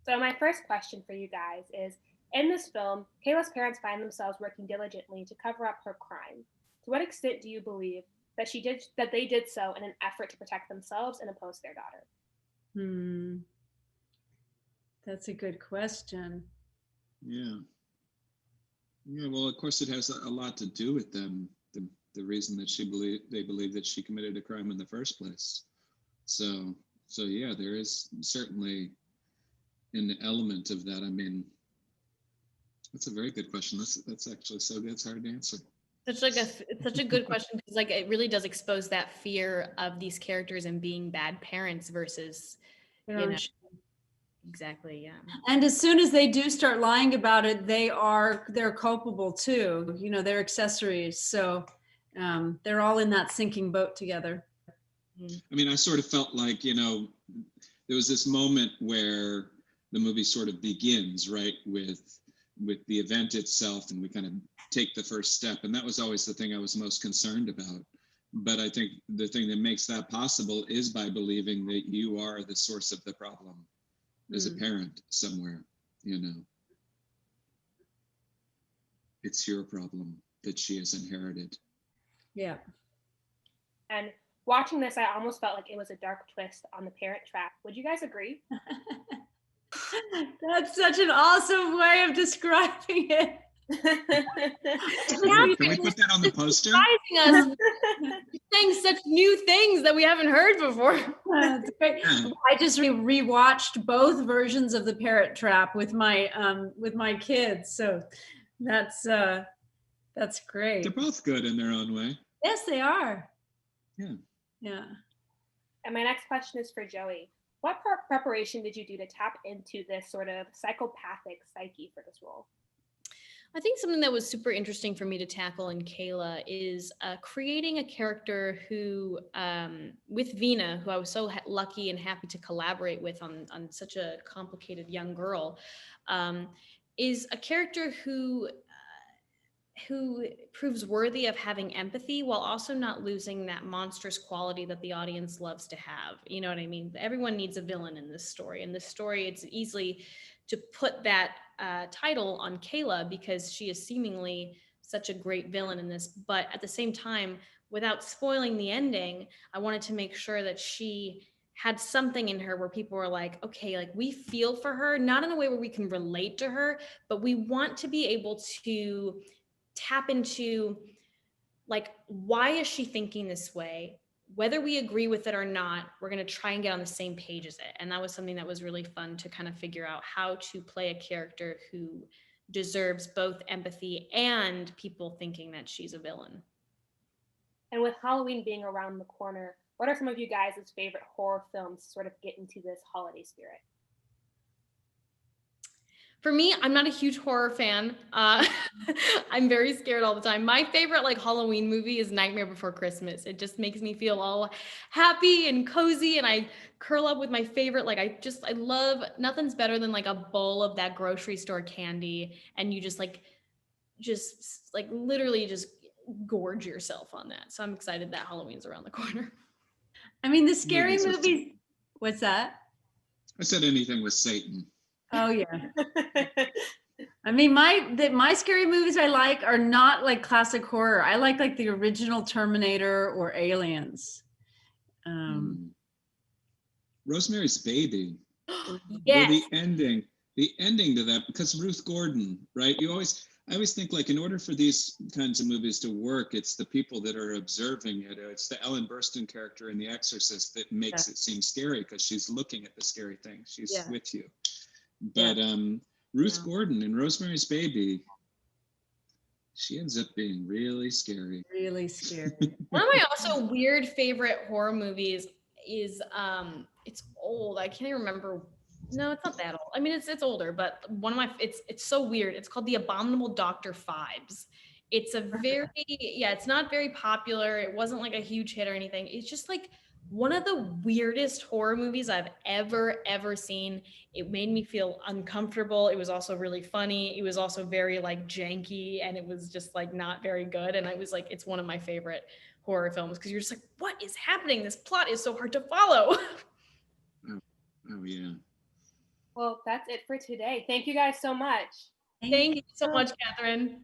So my first question for you guys is, in this film, Kayla's parents find themselves working diligently to cover up her crime. To what extent do you believe that they did so in an effort to protect themselves and oppose their daughter? Hmm, that's a good question. Yeah. Yeah, well, of course, it has a lot to do with them. The reason that they believe that she committed a crime in the first place. So, so yeah, there is certainly an element of that. I mean, that's a very good question. That's actually so good. It's hard to answer. It's such a good question because like it really does expose that fear of these characters and being bad parents versus, Their you own know, exactly, yeah. And as soon as they do start lying about it, they're culpable too. You know, they're accessories. So they're all in that sinking boat together. I mean, I sort of felt like, there was this moment where the movie sort of begins, right, with the event itself, and we kind of take the first step, and that was always the thing I was most concerned about. But I think the thing that makes that possible is by believing that you are the source of the problem as a parent somewhere, It's your problem that she has inherited. Yeah. And watching this, I almost felt like it was a dark twist on the Parent Trap. Would you guys agree? That's such an awesome way of describing it. Can we put that on the poster? Surprising us, saying such new things that we haven't heard before. That's great. I just rewatched both versions of The Parrot Trap with my kids, so that's great. They're both good in their own way. Yes, they are. Yeah. Yeah. And my next question is for Joey. What preparation did you do to tap into this sort of psychopathic psyche for this role? I think something that was super interesting for me to tackle in Kayla is creating a character who, with Vina, who I was so lucky and happy to collaborate with on such a complicated young girl, is a character who proves worthy of having empathy while also not losing that monstrous quality that the audience loves to have. You know what I mean? Everyone needs a villain in this story. In this story, it's easily to put that title on Kayla because she is seemingly such a great villain in this. But at the same time, without spoiling the ending, I wanted to make sure that she had something in her where people were like, okay, like we feel for her, not in a way where we can relate to her, but we want to be able to tap into like, why is she thinking this way? Whether we agree with it or not, we're going to try and get on the same page as it. And that was something that was really fun to kind of figure out how to play a character who deserves both empathy and people thinking that she's a villain. And with Halloween being around the corner, what are some of you guys' favorite horror films to sort of get into this holiday spirit? For me, I'm not a huge horror fan. I'm very scared all the time. My favorite like Halloween movie is Nightmare Before Christmas. It just makes me feel all happy and cozy, and I curl up with my favorite. Like I love nothing's better than like a bowl of that grocery store candy, and you just literally just gorge yourself on that. So I'm excited that Halloween's around the corner. I mean, the scary movies. What's that? I said anything with Satan. Oh yeah. I mean, my scary movies I like are not like classic horror. I like the original Terminator or Aliens. Rosemary's Baby. Yes. The ending to that, because Ruth Gordon, right? I always think like in order for these kinds of movies to work, it's the people that are observing it. It's the Ellen Burstyn character in The Exorcist that makes it seem scary because she's looking at the scary thing. She's with you. But Ruth Gordon in Rosemary's Baby, she ends up being really scary. Really scary. One of my also weird favorite horror movies is it's old. I can't even remember. No, it's not that old. I mean, it's older, but one of my it's so weird. It's called The Abominable Dr. Phibes. It's a very it's not very popular. It wasn't like a huge hit or anything. It's just like one of the weirdest horror movies I've ever seen. It made me feel uncomfortable. It was also really funny. It was also very like janky, and it was just like not very good. And I was like, it's one of my favorite horror films because you're just like, what is happening? This plot is so hard to follow. Oh yeah. Well, that's it for today. Thank you guys so much. Thank you so much, Catherine.